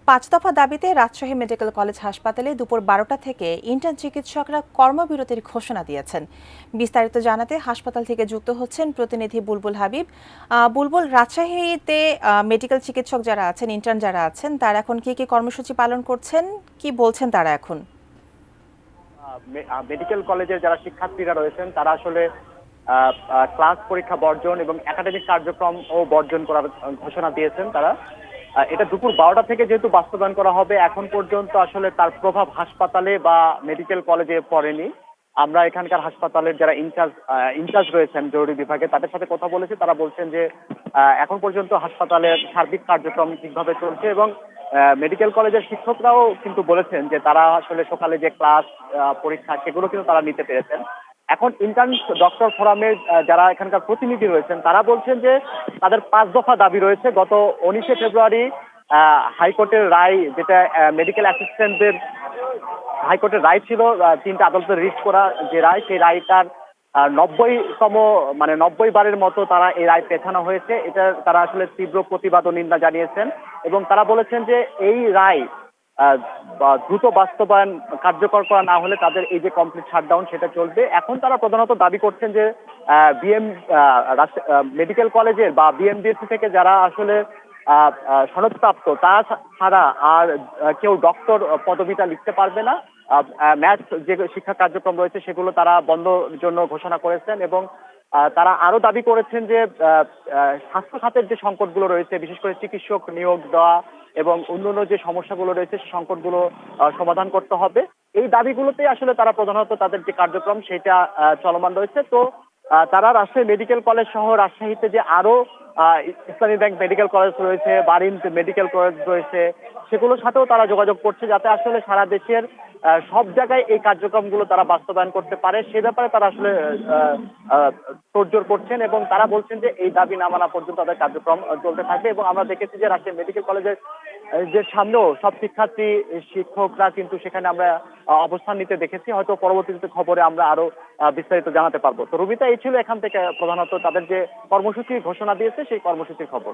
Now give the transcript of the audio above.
৫ দফা দাবিতে Rajshahi medical college হাসপাতালে দুপুর ১২টা থেকে ইন্টার্ন চিকিৎসকরা কর্মবিরতির ঘোষণা দিয়েছেন। বিস্তারিত জানাতে হাসপাতাল থেকে যুক্ত হচ্ছেন প্রতিনিধি বুলবুল হাবিব। বুলবুল, রাজশাহীতে মেডিকেল চিকিৎসক যারা আছেন, ইন্টার্ন যারা আছেন, তারা এখন কি কর্মসূচি পালন করছেন, কি বলছেন তারা এখন? মেডিকেল কলেজের যারা শিক্ষার্থীরা রয়েছেন তারা আসলে ক্লাস পরীক্ষা বর্জন এবং একাডেমিক কার্যক্রম ও বর্জন করার ঘোষণা দিয়েছেন তারা। এটা দুপুর ১২টা থেকে যেহেতু বাস্তবায়ন করা হবে, এখন পর্যন্ত আসলে তার প্রভাব হাসপাতালে বা মেডিকেল কলেজে পড়েনি। আমরা এখানকার হাসপাতালের যারা ইনচার্জ রয়েছেন জরুরি বিভাগে, তাদের সাথে কথা বলেছি। তারা বলছেন যে এখন পর্যন্ত হাসপাতালের সার্বিক কার্যক্রম ঠিকভাবে চলছে এবং মেডিকেল কলেজের শিক্ষকরাও কিন্তু বলেছেন যে তারা আসলে সকালে যে ক্লাস পরীক্ষা সেগুলো কিন্তু তারা নিতে পেরেছেন। এখন ইন্টার্ন ডক্টর ফোরামের যারা এখানকার প্রতিনিধি রয়েছেন তারা বলছেন যে তাদের ৫ দফা দাবি রয়েছে। গত ১৯শে ফেব্রুয়ারি হাইকোর্টের রায়, যেটা মেডিকেল অ্যাসিস্ট্যান্টদের হাইকোর্টের রায় ছিল, তিনটা আদালতের রিট করা যে রায়, সেই রায়টার ৯০তম ৯০ বারের মতো তারা এই রায় পেছানো হয়েছে। এটা তারা আসলে তীব্র প্রতিবাদ ও নিন্দা জানিয়েছেন এবং তারা বলেছেন যে এই রায় দ্রুত বাস্তবায়ন কার্যকর করা না হলে তাদের এই যে কমপ্লিট শাটডাউন সেটা চলবে। এখন তারা প্রধানত দাবি করছেন যে মেডিকেল কলেজের বা বিএমডিএসসি থেকে যারা আসলে সনদপ্রাপ্ত তারা ছাড়া আর কেউ ডক্টর পদবিটা লিখতে পারবে না। ম্যাথ যে শিক্ষা কার্যক্রম রয়েছে সেগুলো তারা বন্ধের জন্য ঘোষণা করেছেন এবং তারা আরো দাবি করেছেন যে স্বাস্থ্য খাতের যে সংকটগুলো রয়েছে, বিশেষ করে চিকিৎসক নিয়োগ দেওয়া এবং অন্যান্য যে সমস্যাগুলো রয়েছে সেই সংকটগুলো সমাধান করতে হবে। এই দাবিগুলোতে আসলে তারা প্রধানত তাদের যে কার্যক্রম সেটা চলমান রয়েছে। তো তারা রাজশাহী মেডিকেল কলেজ সহ রাজশাহীতে যে আরো ইসলামী ব্যাংক মেডিকেল কলেজ রয়েছে, বারিন্দ মেডিকেল কলেজ রয়েছে, সেগুলোর সাথেও তারা যোগাযোগ করছে যাতে আসলে সারা দেশের সব জায়গায় এই কার্যক্রমগুলো তারা বাস্তবায়ন করতে পারে, সে ব্যাপারে তারা আসলে তোড়জোড় করছেন এবং তারা বলছেন যে এই দাবি না মানা পর্যন্ত তাদের কার্যক্রম চলতে থাকবে। এবং আমরা দেখেছি যে রাজশাহী মেডিকেল কলেজের যে সামনেও সব শিক্ষার্থী শিক্ষকরা কিন্তু সেখানে আমরা অবস্থান নিতে দেখেছি। হয়তো পরবর্তীতে খবরে আমরা আরো বিস্তারিত জানাতে পারবো। তো রুবিতা, এই ছিল এখান থেকে প্রধানত তাদের যে কর্মসূচি ঘোষণা দিয়েছে সেই কর্মসূচির খবর।